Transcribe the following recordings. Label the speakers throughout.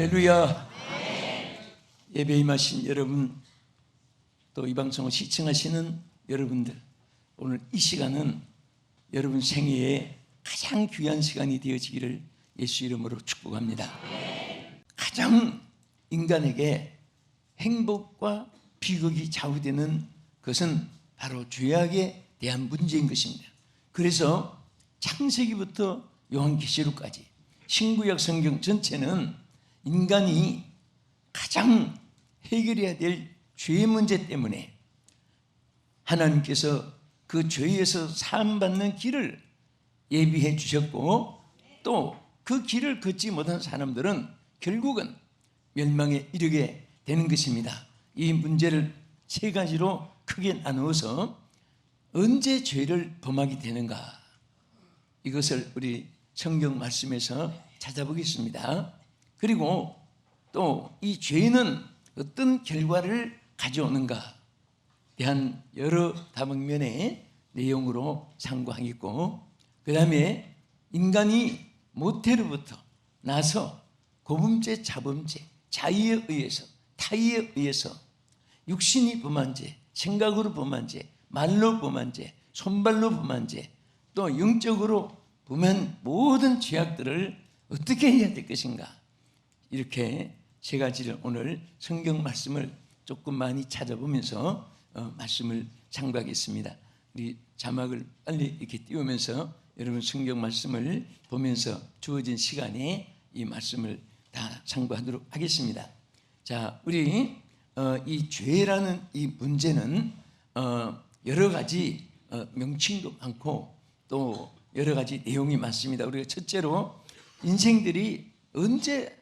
Speaker 1: 할렐루야. 예배에 임하신 여러분, 또 이 방송을 시청하시는 여러분들, 오늘 이 시간은 여러분 생애에 가장 귀한 시간이 되어지기를 예수 이름으로 축복합니다. 가장 인간에게 행복과 비극이 좌우되는 것은 바로 죄악에 대한 문제인 것입니다. 그래서 창세기부터 요한계시록까지 신구약 성경 전체는 인간이 가장 해결해야 될 죄의 문제 때문에 하나님께서 그 죄에서 사함받는 길을 예비해 주셨고, 또 그 길을 걷지 못한 사람들은 결국은 멸망에 이르게 되는 것입니다. 이 문제를 세 가지로 크게 나누어서 언제 죄를 범하게 되는가, 이것을 우리 성경 말씀에서 찾아보겠습니다. 그리고 또 이 죄는 어떤 결과를 가져오는가 대한 여러 다방면의 내용으로 상고하겠고, 그 다음에 인간이 모태로부터 나서 고범죄, 자범죄, 자의에 의해서, 타의에 의해서 육신이 범한 죄, 생각으로 범한 죄, 말로 범한 죄, 손발로 범한 죄, 또 영적으로 범한 모든 죄악들을 어떻게 해야 될 것인가, 이렇게 세 가지를 오늘 성경 말씀을 조금 많이 찾아보면서 말씀을 상고하겠습니다. 우리 자막을 빨리 이렇게 띄우면서 여러분 성경 말씀을 보면서 주어진 시간에 이 말씀을 다 상고하도록 하겠습니다. 자, 우리 이 죄라는 이 문제는 여러 가지 명칭도 많고 또 여러 가지 내용이 많습니다. 우리가 첫째로 인생들이 언제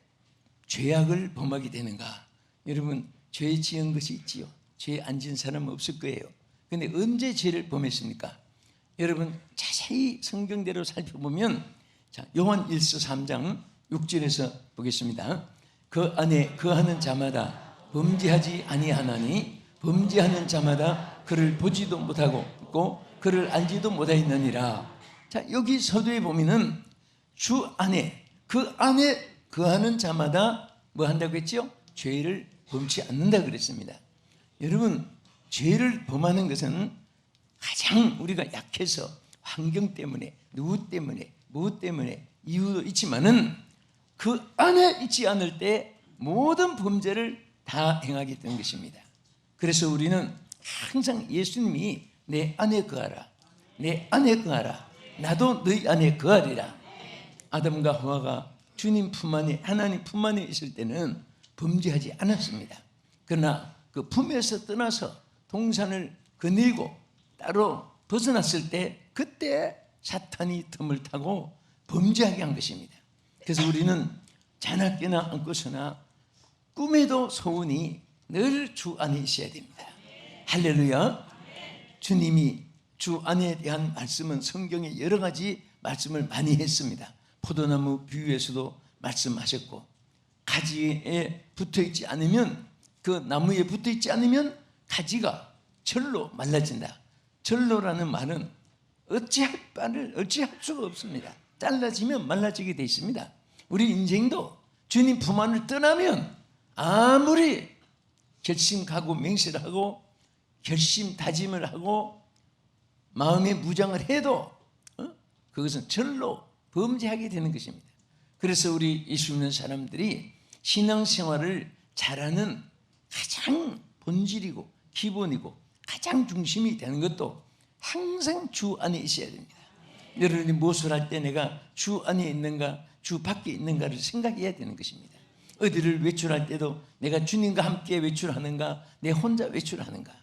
Speaker 1: 죄악을 범하게 되는가? 여러분, 죄 지은 것이 있지요. 죄 안 지은 사람은 없을 거예요. 그런데 언제 죄를 범했습니까? 여러분 자세히 성경대로 살펴보면, 자, 요한 1서 3장 6절에서 보겠습니다. 그 안에 거하는 자마다 범죄하지 아니하나니 범죄하는 자마다 그를 보지도 못하고 있고 그를 알지도 못하였느니라. 자, 여기 서두에 보면은 주 안에, 그 안에 거하는 자마다 뭐 한다고 했죠? 죄를 범치 않는다 그랬습니다. 여러분, 죄를 범하는 것은 가장 우리가 약해서 환경 때문에, 누구 때문에, 무엇 때문에 이유도 있지만은 그 안에 있지 않을 때 모든 범죄를 다 행하게 된 것입니다. 그래서 우리는 항상 예수님이 내 안에 거하라, 내 안에 거하라, 나도 너희 안에 거하리라. 아담과 하와가 주님 품 안에, 하나님 품 안에 있을 때는 범죄하지 않았습니다. 그러나 그 품에서 떠나서 동산을 거닐고 따로 벗어났을 때, 그때 사탄이 틈을 타고 범죄하게 한 것입니다. 그래서 우리는 자나깨나 않고서나 꿈에도 소원이 늘 주 안에 있어야 됩니다. 할렐루야. 주님이 주 안에 대한 말씀은 성경에 여러 가지 말씀을 많이 했습니다. 포도나무 비유에서도 말씀하셨고, 가지에 붙어있지 않으면, 그 나무에 붙어있지 않으면 가지가 절로 말라진다. 절로라는 말은 어찌할 수가 없습니다. 잘라지면 말라지게 되어 있습니다. 우리 인생도 주님 품 안을 떠나면 아무리 결심하고 맹세를 하고 결심 다짐을 하고 마음의 무장을 해도 그것은 절로 범죄하게 되는 것입니다. 그래서 우리 예수 믿는 사람들이 신앙생활을 잘하는 가장 본질이고 기본이고 가장 중심이 되는 것도 항상 주 안에 있어야 됩니다. 여러분이 무엇을 할 때 내가 주 안에 있는가, 주 밖에 있는가를 생각해야 되는 것입니다. 어디를 외출할 때도 내가 주님과 함께 외출하는가, 내 혼자 외출하는가.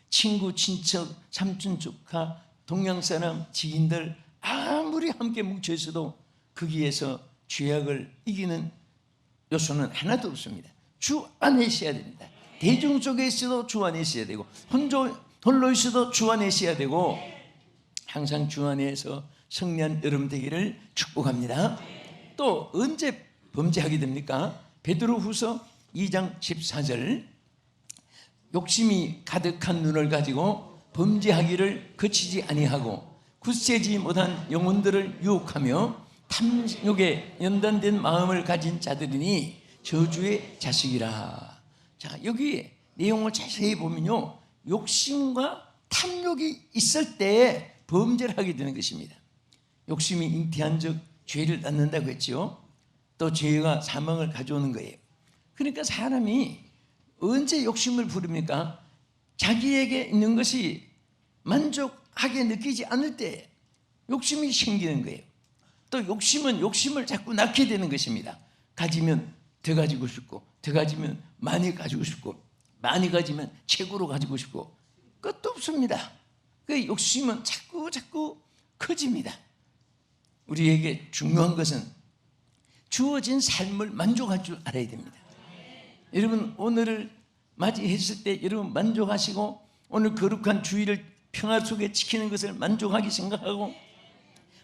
Speaker 1: 친구, 친척, 삼촌, 조카, 동양사람, 지인들 아무리 함께 뭉쳐 있어도 거기에서 죄악을 이기는 요소는 하나도 없습니다. 주 안에 있어야 됩니다. 대중 속에 있어도 주 안에 있어야 되고, 홀로 있어도 주 안에 있어야 되고, 항상 주 안에서 승리한 여러분 되기를 축복합니다. 또 언제 범죄하게 됩니까? 베드로후서 2장 14절, 욕심이 가득한 눈을 가지고 범죄하기를 그치지 아니하고 굳세지 못한 영혼들을 유혹하며 탐욕에 연단된 마음을 가진 자들이니 저주의 자식이라. 자, 여기 내용을 자세히 보면요, 욕심과 탐욕이 있을 때 범죄를 하게 되는 것입니다. 욕심이 잉태한 즉 죄를 낳는다고 했죠. 또 죄가 사망을 가져오는 거예요. 그러니까 사람이 언제 욕심을 부립니까? 자기에게 있는 것이 만족하게 느끼지 않을 때 욕심이 생기는 거예요. 또 욕심은 욕심을 자꾸 낳게 되는 것입니다. 가지면 더 가지고 싶고, 더 가지면 많이 가지고 싶고, 많이 가지면 최고로 가지고 싶고, 끝도 없습니다. 그 욕심은 자꾸 커집니다. 우리에게 중요한 것은 주어진 삶을 만족할 줄 알아야 됩니다. 여러분, 오늘을 맞이했을 때 여러분 만족하시고, 오늘 거룩한 주일을 평화 속에 지키는 것을 만족하게 생각하고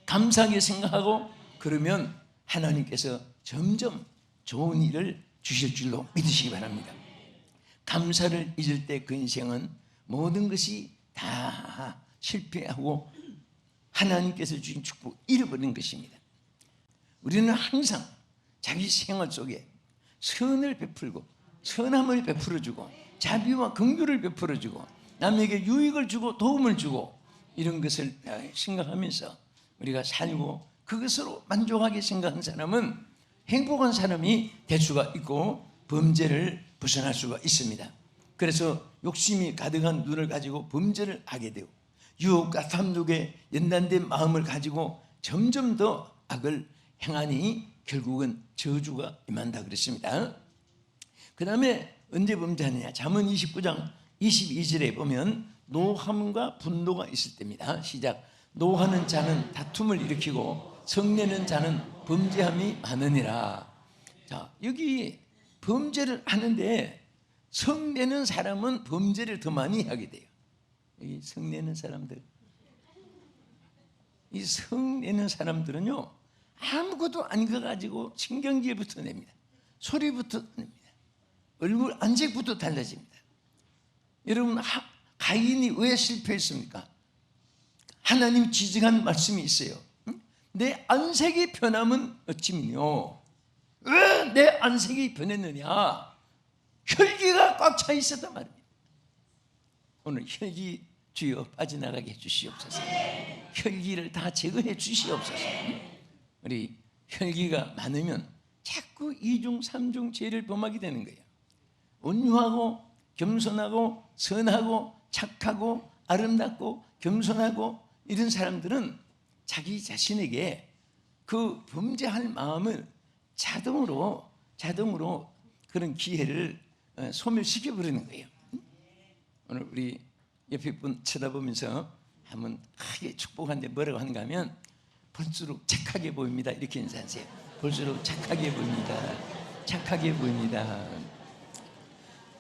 Speaker 1: 감사하게 생각하고, 그러면 하나님께서 점점 좋은 일을 주실 줄로 믿으시기 바랍니다. 감사를 잊을 때 그 인생은 모든 것이 다 실패하고 하나님께서 주신 축복 잃어버린 것입니다. 우리는 항상 자기 생활 속에 선을 베풀고 선함을 베풀어주고 자비와 긍휼을 베풀어주고 남에게 유익을 주고 도움을 주고 이런 것을 생각하면서 우리가 살고 그것으로 만족하게 생각한 사람은 행복한 사람이 될 수가 있고 범죄를 벗어날 수가 있습니다. 그래서 욕심이 가득한 눈을 가지고 범죄를 하게 되고 유혹과 탐욕에 연단된 마음을 가지고 점점 더 악을 행하니 결국은 저주가 임한다 그랬습니다. 그 다음에 언제 범죄하느냐? 잠언 29장 22절에 보면 노함과 분노가 있을 때입니다. 시작. 노하는 자는 다툼을 일으키고 성내는 자는 범죄함이 많으니라. 자, 여기 범죄를 하는데 성내는 사람은 범죄를 더 많이 하게 돼요. 여기 성내는 사람들, 이 성내는 사람들은요 아무것도 안 가지고 신경질부터 냅니다. 소리부터 냅니다. 얼굴 안색부터 달라집니다. 여러분, 가인이 왜 실패했습니까? 하나님 지정한 말씀이 있어요. 내 안색이 변함은 어찌미뇨? 왜 내 안색이 변했느냐? 혈기가 꽉 차 있었단 말입니다. 오늘 혈기 주여 빠져나가게 해주시옵소서. 혈기를 다 제거해 주시옵소서. 우리 혈기가 많으면 자꾸 이중 삼중 죄를 범하게 되는 거예요. 온유하고 겸손하고 선하고 착하고 아름답고 겸손하고 이런 사람들은 자기 자신에게 그 범죄할 마음을 자동으로 그런 기회를 소멸시켜 버리는 거예요. 오늘 우리 옆에 분 쳐다보면서 한번 크게 축복하는데 뭐라고 하는가 하면 볼수록 착하게 보입니다. 이렇게 인사하세요. 볼수록 착하게 보입니다. 착하게 보입니다.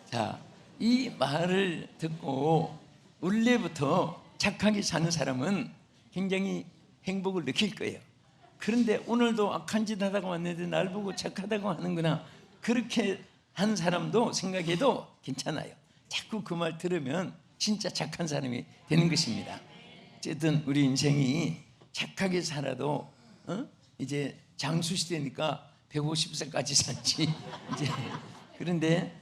Speaker 1: 자, 이 말을 듣고 원래부터 착하게 사는 사람은 굉장히 행복을 느낄 거예요. 그런데 오늘도 악한 짓 하다가 왔는데 날 보고 착하다고 하는구나, 그렇게 한 사람도 생각해도 괜찮아요. 자꾸 그 말 들으면 진짜 착한 사람이 되는 것입니다. 어쨌든 우리 인생이 착하게 살아도 이제 장수시대니까 150살까지 살지 이제. 그런데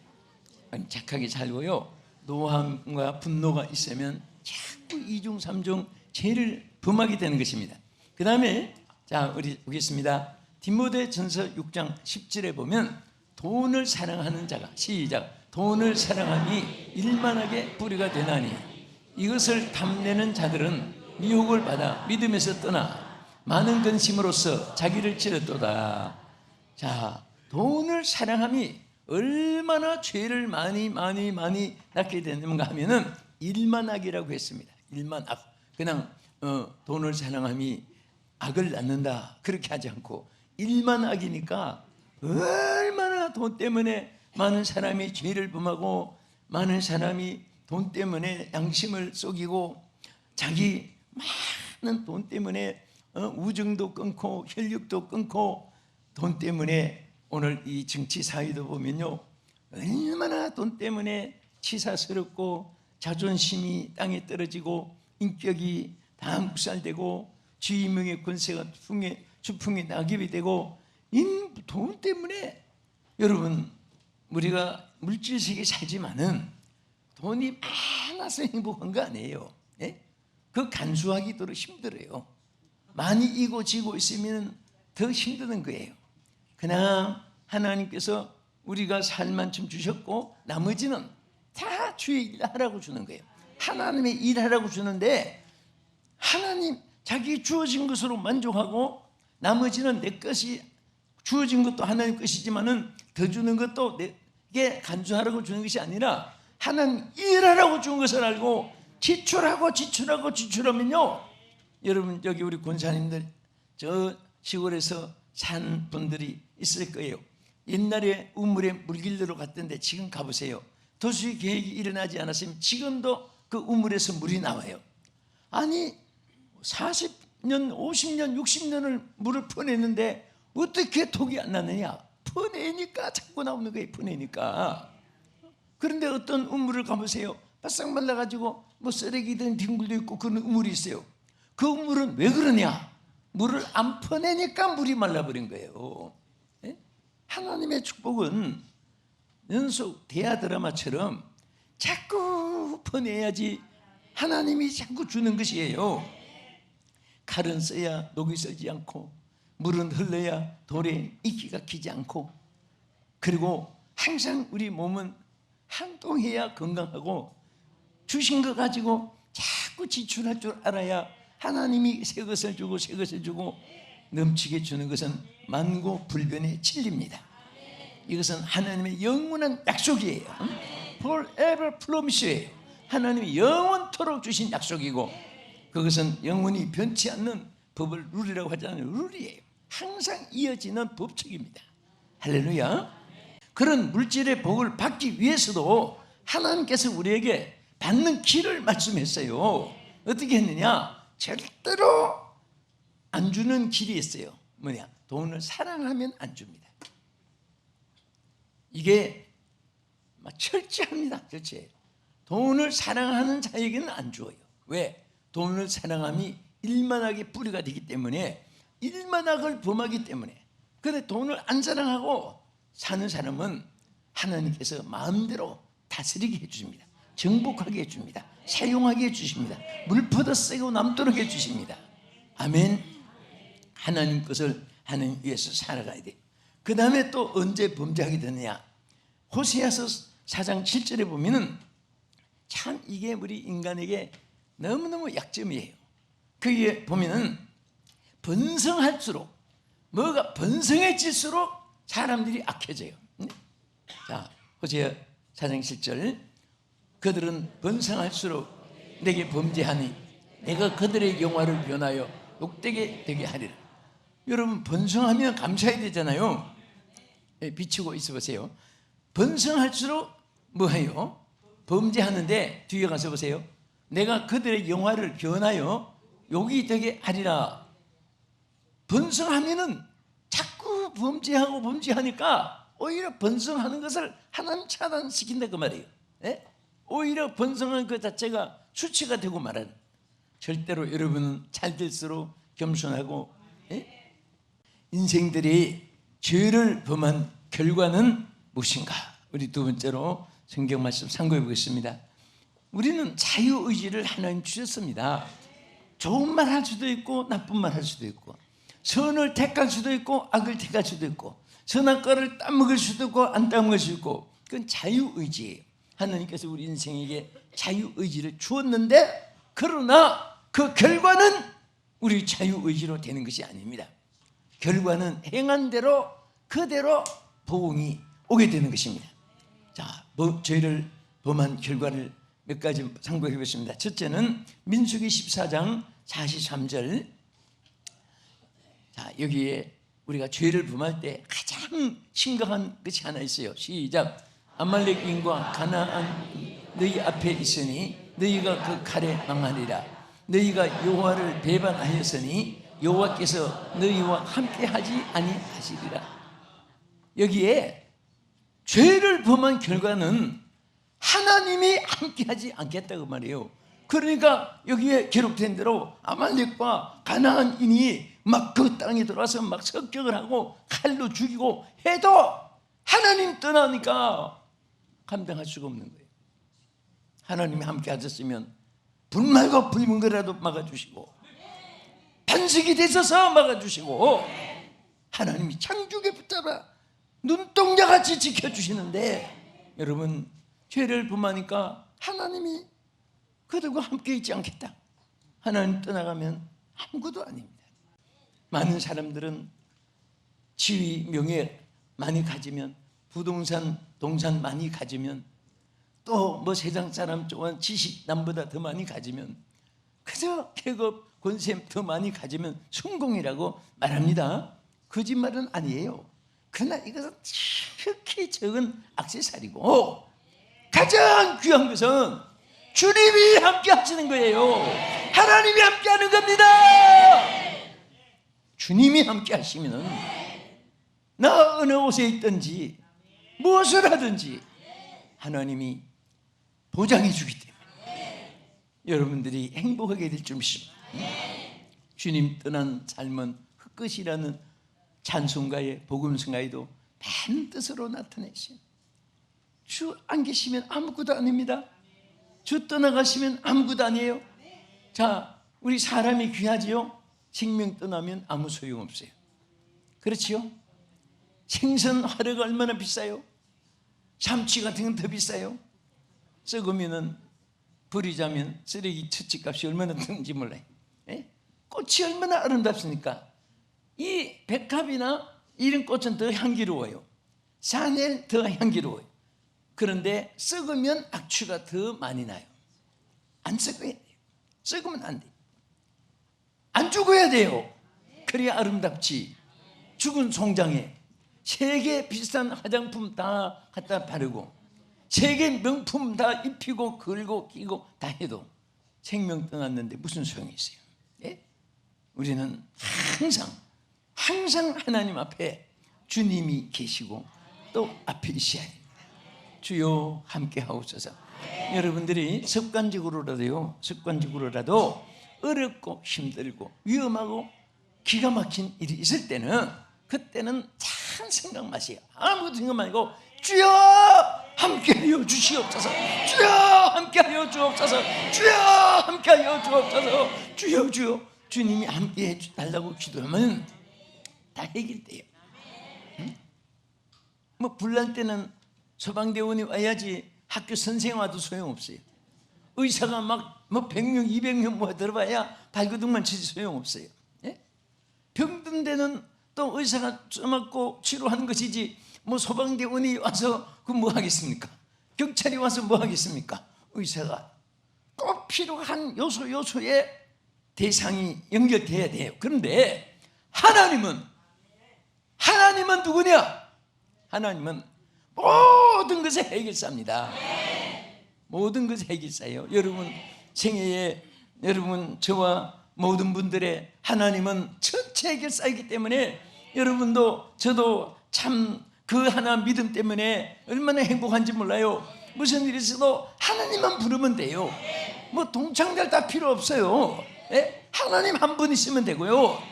Speaker 1: 착하게 살고요, 노함과 분노가 있으면 자꾸 이중 삼중 죄를 범하게 되는 것입니다. 그 다음에 자, 우리 보겠습니다. 디모데전서 6장 10절에 보면 돈을 사랑하는 자가, 시작, 돈을 사랑함이 일만하게 뿌리가 되나니 이것을 탐내는 자들은 미혹을 받아 믿음에서 떠나 많은 근심으로써 자기를 찌르도다. 자, 돈을 사랑함이 얼마나 죄를 많이 낳게 되는가 하면은 일만악이라고 했습니다. 일만악. 그냥 돈을 사랑함이 악을 낳는다 그렇게 하지 않고 일만악이니까 얼마나 돈 때문에 많은 사람이 죄를 범하고 많은 사람이 돈 때문에 양심을 속이고 자기 많은 돈 때문에 우정도 끊고 혈육도 끊고 돈 때문에 오늘 이 정치 사회도 보면요 얼마나 돈 때문에 치사스럽고 자존심이 땅에 떨어지고 인격이 다 묵살되고 지위명의 권세가 주풍의 낙엽이 되고 돈 때문에 여러분, 우리가 물질 세계에 살지만은 돈이 많아서 행복한 거 아니에요. 예? 그 간수하기도 힘들어요. 많이 이고 지고 있으면 더 힘드는 거예요. 그냥 하나님께서 우리가 살 만큼 주셨고 나머지는 다 주의 일하라고 주는 거예요. 하나님의 일하라고 주는데 하나님 자기 주어진 것으로 만족하고 나머지는 내 것이 주어진 것도 하나님 것이지만은 더 주는 것도 내게 간주하라고 주는 것이 아니라 하나님 일하라고 준 것을 알고 지출하면요, 여러분 여기 우리 권사님들 저 시골에서 산 분들이 있을 거예요. 옛날에 우물에 물길로 갔던데 지금 가보세요. 도시 계획이 일어나지 않았으면 지금도 그 우물에서 물이 나와요. 아니 40년, 50년, 60년을 물을 퍼내는데 어떻게 독이 안 나느냐? 퍼내니까 자꾸 나오는 거예요. 퍼내니까. 그런데 어떤 우물을 가보세요. 바싹 말라가지고 뭐 쓰레기든 뒹굴도 있고 그런 우물이 있어요. 그 우물은 왜 그러냐? 물을 안 퍼내니까 물이 말라버린 거예요. 예? 하나님의 축복은 연속 대하 드라마처럼 자꾸 퍼내야지 하나님이 자꾸 주는 것이에요. 칼은 써야 녹이 쓰지 않고 물은 흘러야 돌에 이끼가 키지 않고, 그리고 항상 우리 몸은 한동해야 건강하고 주신 거 가지고 자꾸 지출할 줄 알아야 하나님이 새 것을 주고 새 것을 주고 넘치게 주는 것은 만고불변의 진리입니다. 이것은 하나님의 영원한 약속이에요. Forever promise예요. 하나님이 영원토록 주신 약속이고 그것은 영원히 변치 않는 법을 룰이라고 하잖아요. 룰이에요. 항상 이어지는 법칙입니다. 할렐루야. 그런 물질의 복을 받기 위해서도 하나님께서 우리에게 받는 길을 말씀했어요. 어떻게 했느냐? 절대로 안 주는 길이 있어요. 뭐냐? 돈을 사랑하면 안 줍니다. 이게 철저합니다. 철저해요. 돈을 사랑하는 자에게는 안 주어요. 왜? 돈을 사랑함이 일만하게 뿌리가 되기 때문에, 일만학을 범하기 때문에. 그런데 돈을 안 사랑하고 사는 사람은 하나님께서 마음대로 다스리게 해주십니다. 정복하게 해줍니다. 사용하게 해주십니다. 물 퍼다 쓰고 남도록 해주십니다. 아멘. 하나님 것을 하나님 위해서 살아가야 돼요. 그 다음에 또 언제 범죄하게 되느냐? 호세아서 4장 7절에 보면은 참 이게 우리 인간에게 너무너무 약점이에요. 거기에 보면은 번성할수록, 뭐가 번성해질수록 사람들이 악해져요. 자, 호세아 4장 7절. 그들은 번성할수록 내게 범죄하니 내가 그들의 영화를 변하여 욕되게 되게 하리라. 여러분, 번성하면 감사해야 되잖아요. 비추고 있어 보세요. 번성할수록 뭐해요? 범죄하는데 뒤에 가서 보세요. 내가 그들의 영화를 변하여 욕이 되게 하리라. 번성하면은 자꾸 범죄하고 범죄하니까 오히려 번성하는 것을 하나님 차단시킨다 그 말이에요. 예? 오히려 번성한 그 자체가 수치가 되고 말하는. 절대로 여러분은 잘 될수록 겸손하고, 예? 인생들이 죄를 범한 결과는 무엇인가? 우리 두 번째로 성경 말씀 참고해 보겠습니다. 우리는 자유의지를 하나님 주셨습니다. 좋은 말 할 수도 있고 나쁜 말 할 수도 있고, 선을 택할 수도 있고 악을 택할 수도 있고, 선한 거를 따먹을 수도 있고 안 따먹을 수도 있고, 그건 자유의지예요. 하나님께서 우리 인생에게 자유의지를 주었는데, 그러나 그 결과는 우리 자유의지로 되는 것이 아닙니다. 결과는 행한 대로 그대로 보응이 오게 되는 것입니다. 자, 죄를 범한 결과를 몇 가지 참고해 보겠습니다. 첫째는 민수기 14장 43절. 자, 여기에 우리가 죄를 범할 때 가장 심각한 것이 하나 있어요. 시작. 아말렉인과 가나안 너희 앞에 있으니 너희가 그 칼에 망하리라. 너희가 여호와를 배반하였으니 여호와께서 너희와 함께하지 아니하시리라. 여기에 죄를 범한 결과는 하나님이 함께하지 않겠다고 말이에요. 그러니까 여기에 기록된 대로 아말렉과 가나안인이 막 그 땅에 들어와서 막 습격을 하고 칼로 죽이고 해도 하나님 떠나니까 감당할 수가 없는 거예요. 하나님이 함께 하셨으면 불 말고 불문 거라도 막아주시고, 반석이 되셔서 막아주시고, 하나님이 창조에 붙잡아 눈동자같이 지켜주시는데, 여러분 죄를 범하니까 하나님이 그들과 함께 있지 않겠다. 하나님 떠나가면 아무것도 아닙니다. 많은 사람들은 지위, 명예 많이 가지면, 부동산, 동산 많이 가지면, 또 뭐 세상 사람 좋아하는 지식 남보다 더 많이 가지면, 그저 계급, 권세 더 많이 가지면 성공이라고 말합니다. 거짓말은 아니에요. 그러나 이것은 지극히 적은 액세서리고, 가장 귀한 것은 주님이 함께 하시는 거예요. 하나님이 함께 하는 겁니다. 주님이 함께 하시면 나 어느 곳에 있든지 무엇을 하든지 하나님이 보장해 주기 때문에 여러분들이 행복하게 될 줄 믿습니다. 주님 떠난 삶은 흙끝이라는 찬송가의 복음성가에도 반뜻으로 나타내시오. 주 안 계시면 아무것도 아닙니다. 주 떠나가시면 아무것도 아니에요. 자, 우리 사람이 귀하지요? 생명 떠나면 아무 소용없어요. 그렇지요? 생선 하루가 얼마나 비싸요? 참치 같은 건 더 비싸요. 썩으면 버리자면 쓰레기 처치값이 얼마나 드는지 몰라요. 예? 꽃이 얼마나 아름답습니까? 이 백합이나 이런 꽃은 더 향기로워요. 샤넬 더 향기로워요. 그런데 썩으면 악취가 더 많이 나요. 안 썩어야 돼요. 썩으면 안 돼요. 안 죽어야 돼요. 그래야 아름답지. 죽은 송장에 세계 비싼 화장품 다 갖다 바르고, 세계 명품 다 입히고 걸고 끼고 다 해도 생명 떠났는데 무슨 소용이 있어요? 예? 우리는 항상 하나님 앞에 주님이 계시고 또 앞에 있어야 됩니다. 주여 함께 하옵소서. 여러분들이 습관적으로라도 어렵고 힘들고 위험하고 기가 막힌 일이 있을 때는, 그때는 참 생각 마세요. 아무것도 생각 말고 주여 함께하여 주시옵소서. 주여 함께하여 주옵소서. 주여 함께하여 주옵소서. 주여 주님이 함께해 달라고 기도하면 다 해결돼요. 응? 뭐 불날 때는 소방대원이 와야지 학교 선생 와도 소용없어요. 의사가 막 뭐 100명 200명 모아 들어봐야 발버둥만 치지 소용없어요. 예? 병든 데는 또 의사가 써맞고 치료하는 것이지, 뭐 소방대원이 와서 그 뭐 하겠습니까? 경찰이 와서 뭐 하겠습니까? 의사가 꼭 필요한 요소의 대상이 연결돼야 돼요. 그런데 하나님은 누구냐? 하나님은 모든 것의 해결사입니다. 모든 것의 해결사예요. 여러분 생애에 여러분 저와 모든 분들의 하나님은 전체 해결사이기 때문에, 여러분도 저도 참 그 하나 믿음 때문에 얼마나 행복한지 몰라요. 무슨 일이 있어도 하나님만 부르면 돼요. 뭐 동창들 다 필요 없어요. 예? 하나님 한 분 있으면 되고요.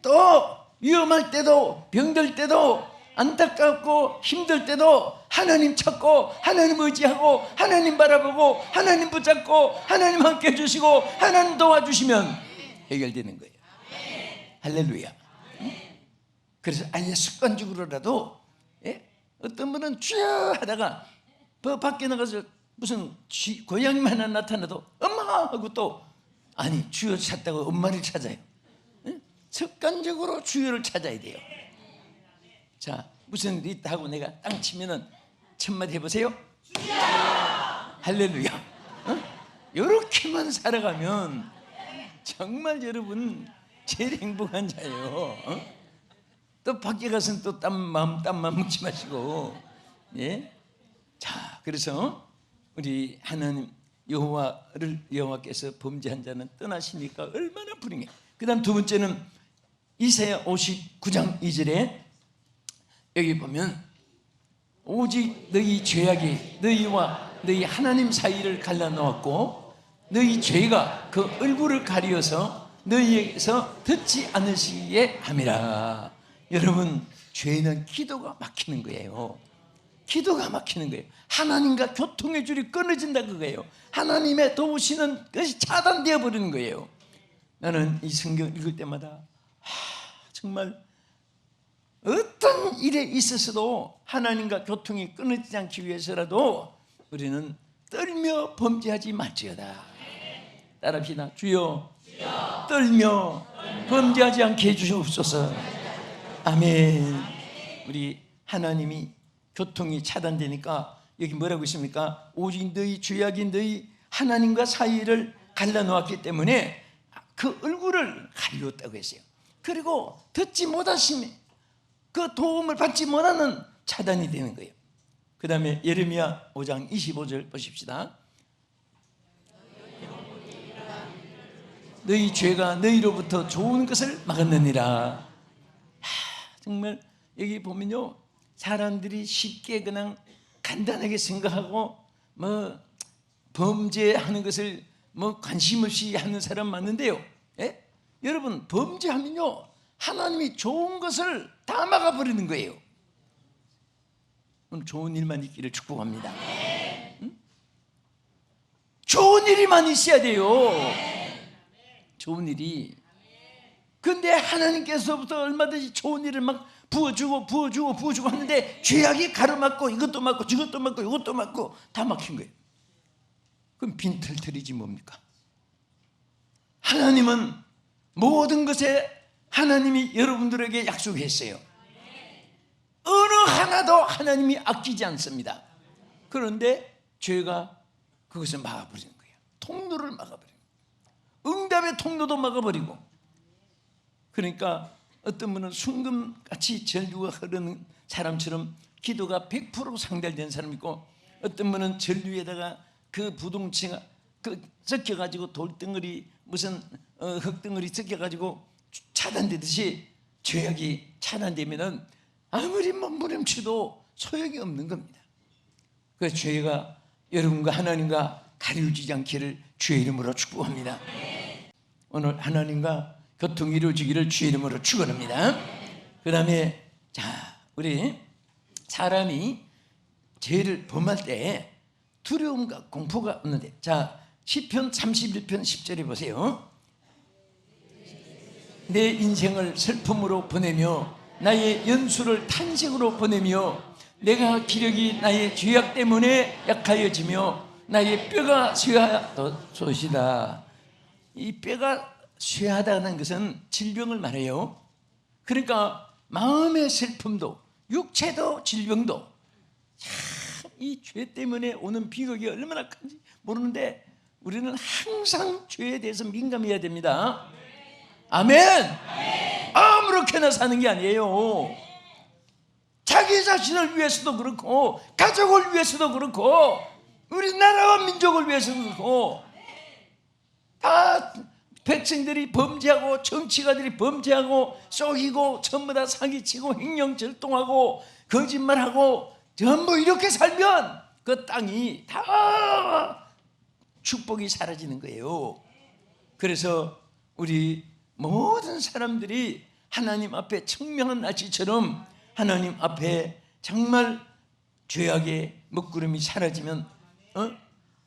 Speaker 1: 또 위험할 때도 병들 때도 안타깝고 힘들 때도 하나님 찾고 하나님 의지하고 하나님 바라보고 하나님 붙잡고 하나님 함께 해주시고 하나님 도와주시면 해결되는 거예요. 할렐루야. 그래서 아예 습관적으로라도, 예? 어떤 분은 주여 하다가 밖에 나가서 무슨 고양이만 하나 나타나도 엄마 하고 또 아니 주여 찾다가 엄마를 찾아요. 예? 습관적으로 주여를 찾아야 돼요. 자, 무슨 일 있다 하고 내가 땅 치면은 첫마디 해보세요. 주여! 할렐루야. 이렇게만 살아가면 정말 여러분 제일 행복한 자예요. 또 밖에 가서는 또 땀만 먹지 마시고, 예? 자, 그래서 우리 하나님 여호와께서 범죄한 자는 떠나시니까 얼마나 불행해. 그 다음 두 번째는 이사야 59장 2절에 여기 보면 오직 너희 죄악이 너희와 너희 하나님 사이를 갈라놓았고 너희 죄가 그 얼굴을 가리어서 너희에게서 듣지 않으시게 함이라. 여러분 죄는 기도가 막히는 거예요. 기도가 막히는 거예요. 하나님과 교통의 줄이 끊어진다 그거예요. 하나님의 도우시는 것이 차단되어 버리는 거예요. 나는 이 성경 읽을 때마다 정말 어떤 일에 있어서도 하나님과 교통이 끊어지지 않기 위해서라도 우리는 떨며 범죄하지 말지어다. 따라합시다. 주여, 떨며 범죄하지 않게 해주시옵소서. 아멘. 우리 하나님이 교통이 차단되니까 여기 뭐라고 있습니까? 오직 너희 죄악이 너희 하나님과 사이를 갈라놓았기 때문에 그 얼굴을 가리웠다고 했어요. 그리고 듣지 못하시면 그 도움을 받지 못하는 차단이 되는 거예요. 그 다음에 예레미야 5장 25절 보십시다. 너희 죄가 너희로부터 좋은 것을 막았느니라. 정말 여기 보면요, 사람들이 쉽게 그냥 간단하게 생각하고 뭐 범죄하는 것을 뭐 관심 없이 하는 사람 많은데요. 예? 여러분, 범죄하면요 하나님이 좋은 것을 다 막아버리는 거예요. 오늘 좋은 일만 있기를 축복합니다. 응? 좋은 일이만 있어야 돼요. 좋은 일이. 근데 하나님께서부터 얼마든지 좋은 일을 막 부어주고 하는데 죄악이 가로막고 이것도 막고 저것도 막고 이것도 막고 다 막힌 거예요. 그럼 빈털털이지 뭡니까? 하나님은 모든 것에 하나님이 여러분들에게 약속했어요. 어느 하나도 하나님이 아끼지 않습니다. 그런데 죄가 그것을 막아버리는 거예요. 통로를 막아버리는 거예요. 응답의 통로도 막아버리고. 그러니까 어떤 분은 순금같이 전류가 흐르는 사람처럼 기도가 100% 상달된 사람이 있고, 어떤 분은 전류에다가 그 부동체가 섞여가지고 돌덩어리 무슨 흙덩어리 섞여가지고 차단되듯이 죄악이 차단되면은 아무리 몸부림쳐도 소용이 없는 겁니다. 그 죄가 여러분과 하나님과 가려지지 않기를 주의 이름으로 축복합니다. 오늘 하나님과 교통이 이루어지기를 주의 이름으로 축원합니다. 그 다음에 자, 우리 사람이 죄를 범할 때 두려움과 공포가 없는데, 자 시편 31편 10절에 보세요. 내 인생을 슬픔으로 보내며 나의 연수를 탄식으로 보내며 내가 기력이 나의 죄악 때문에 약하여지며 나의 뼈가 쇠하도소이다. 이 뼈가 쇠하다는 것은 질병을 말해요. 그러니까 마음의 슬픔도 육체도 질병도 이 죄 때문에 오는 비극이 얼마나 큰지 모르는데 우리는 항상 죄에 대해서 민감해야 됩니다. 아멘. 아무렇게나 사는 게 아니에요. 자기 자신을 위해서도 그렇고 가족을 위해서도 그렇고 우리나라와 민족을 위해서도 그렇고 다 백성들이 범죄하고 정치가들이 범죄하고 속이고 전부 다 사기치고 행령절동하고 거짓말하고 전부 이렇게 살면 그 땅이 다 축복이 사라지는 거예요. 그래서 우리 모든 사람들이 하나님 앞에 청명한 날씨처럼 하나님 앞에 정말 죄악의 먹구름이 사라지면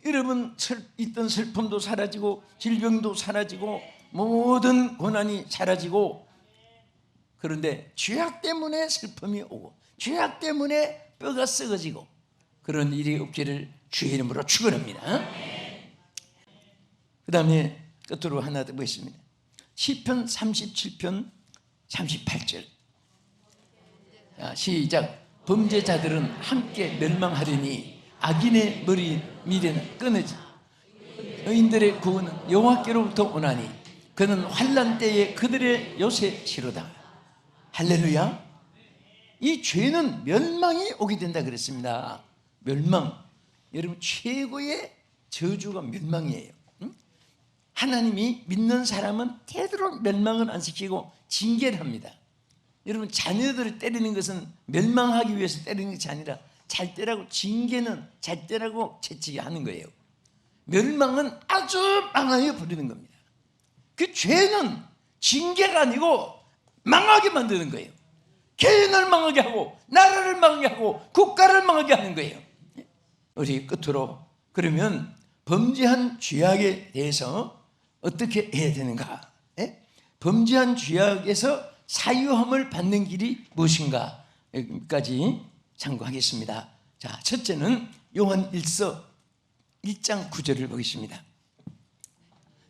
Speaker 1: 여러분 있던 슬픔도 사라지고 질병도 사라지고 모든 고난이 사라지고, 그런데 죄악 때문에 슬픔이 오고 죄악 때문에 뼈가 썩어지고 그런 일이 없기를 주의 이름으로 축원합니다. 그 다음에 끝으로 하나 더 보겠습니다. 시편 37편 38절. 자, 시작. 범죄자들은 함께 멸망하리니 악인의 머리 미래는 끊어지 의인들의 구원은 여호와께로부터 오나니 그는 환난 때에 그들의 요새시로다. 할렐루야. 이 죄는 멸망이 오게 된다 그랬습니다. 멸망. 여러분, 최고의 저주가 멸망이에요. 하나님이 믿는 사람은 되도록 멸망을 안 시키고 징계를 합니다. 여러분, 자녀들을 때리는 것은 멸망하기 위해서 때리는 것이 아니라 잘 때라고, 징계는 잘 때라고 채찍이 하는 거예요. 멸망은 아주 망하여 버리는 겁니다. 그 죄는 징계가 아니고 망하게 만드는 거예요. 개인을 망하게 하고 나라를 망하게 하고 국가를 망하게 하는 거예요. 우리 끝으로 그러면 범죄한 죄악에 대해서 어떻게 해야 되는가? 범죄한 죄악에서 사유함을 받는 길이 무엇인가? 여기까지 참고하겠습니다. 자, 첫째는 요한 1서 1장 9절을 보겠습니다.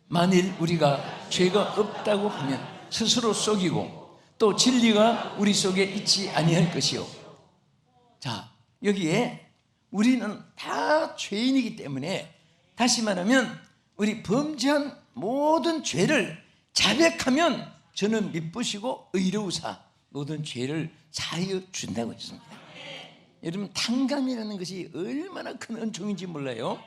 Speaker 1: 만일 우리가 죄가 없다고 하면 스스로 속이고 또 진리가 우리 속에 있지 아니할 것이요. 자, 여기에 우리는 다 죄인이기 때문에, 다시 말하면 우리 범죄한 모든 죄를 자백하면 저는 미쁘시고 의로우사 모든 죄를 사하여 준다고 했습니다. 여러분, 탕감이라는 것이 얼마나 큰 은총인지 몰라요.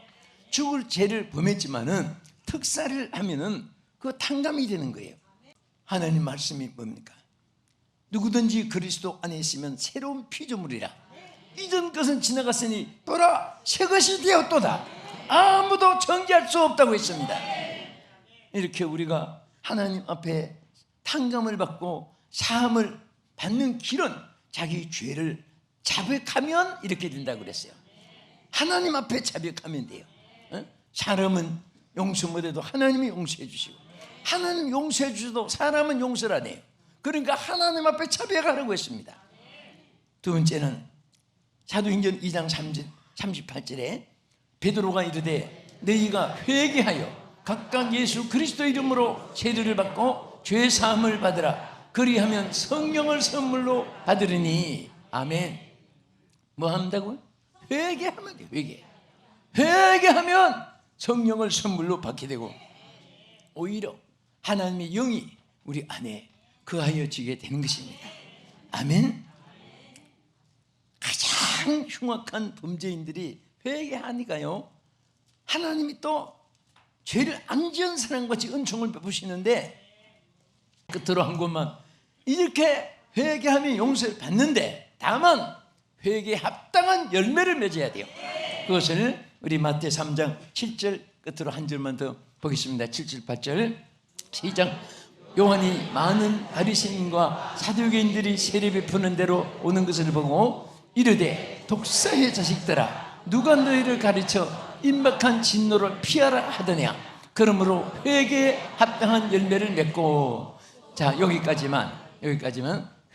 Speaker 1: 죽을 죄를 범했지만은 특사를 하면은 그 탕감이 되는 거예요. 하나님 말씀이 뭡니까? 누구든지 그리스도 안에 있으면 새로운 피조물이라. 이전 것은 지나갔으니 보라 새 것이 되었도다. 아무도 정죄할 수 없다고 했습니다. 이렇게 우리가 하나님 앞에 탕감을 받고 사함을 받는 길은 자기 죄를 자백하면 이렇게 된다고 그랬어요. 하나님 앞에 자백하면 돼요. 사람은 용서 못해도 하나님이 용서해 주시고, 하나님 용서해 주셔도 사람은 용서를 안 해요. 그러니까 하나님 앞에 자백하라고 했습니다. 두 번째는 사도행전 2장 38절에 베드로가 이르되 너희가 회개하여 각각 예수 그리스도 이름으로 세례를 받고 죄 사함을 받으라. 그리하면 성령을 선물로 받으리니. 아멘. 뭐 한다고요? 회개하면 돼요. 회개하면 성령을 선물로 받게 되고, 오히려 하나님의 영이 우리 안에 거하여지게 되는 것입니다. 아멘. 가장 흉악한 범죄인들이 회개하니까요, 하나님이 또 죄를 안 지은 사람같이 은총을 베푸시는데, 끝으로 한 것만, 이렇게 회개하면 용서를 받는데 다만 회개에 합당한 열매를 맺어야 돼요. 그것을 우리 마태 3장 7절 끝으로 한 절만 더 보겠습니다. 7절 8절 시작. 요한이 많은 바리새인과 사두개인들이 세례 베푸는 대로 오는 것을 보고 이르되 독사의 자식들아, 누가 너희를 가르쳐 임박한 진노를 피하라 하더냐. 그러므로 회개에 합당한 열매를 맺고. 자, 여기까지만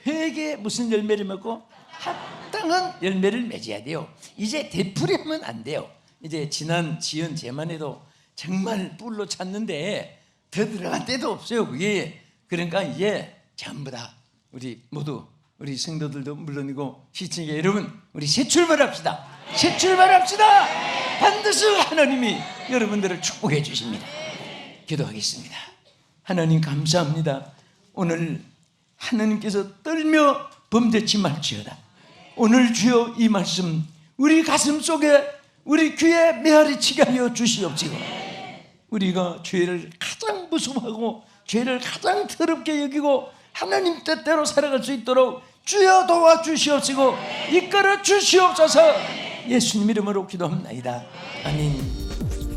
Speaker 1: 회개에 무슨 열매를 맺고? 합당한 열매를 맺어야 돼요. 이제 되풀이하면 안 돼요. 이제 지난 지은 죄만 해도 정말 뿔로 찼는데 더 들어갈 데도 없어요. 그게. 그러니까 이제 전부 다 우리 모두, 우리 성도들도 물론이고 시청자 여러분, 우리 새 출발합시다. 새 출발합시다. 반드시 하나님이 여러분들을 축복해 주십니다. 기도하겠습니다. 하나님 감사합니다. 오늘 하나님께서 떨며 범죄치 말지어다. 오늘 주여 이 말씀 우리 가슴 속에, 우리 귀에 메아리치게 하여 주시옵시고, 우리가 죄를 가장 무서워하고 죄를 가장 더럽게 여기고 하나님 뜻대로 살아갈 수 있도록 주여 도와주시옵시고 이끌어 주시옵소서. 예수님 이름으로 기도합니다. 아멘.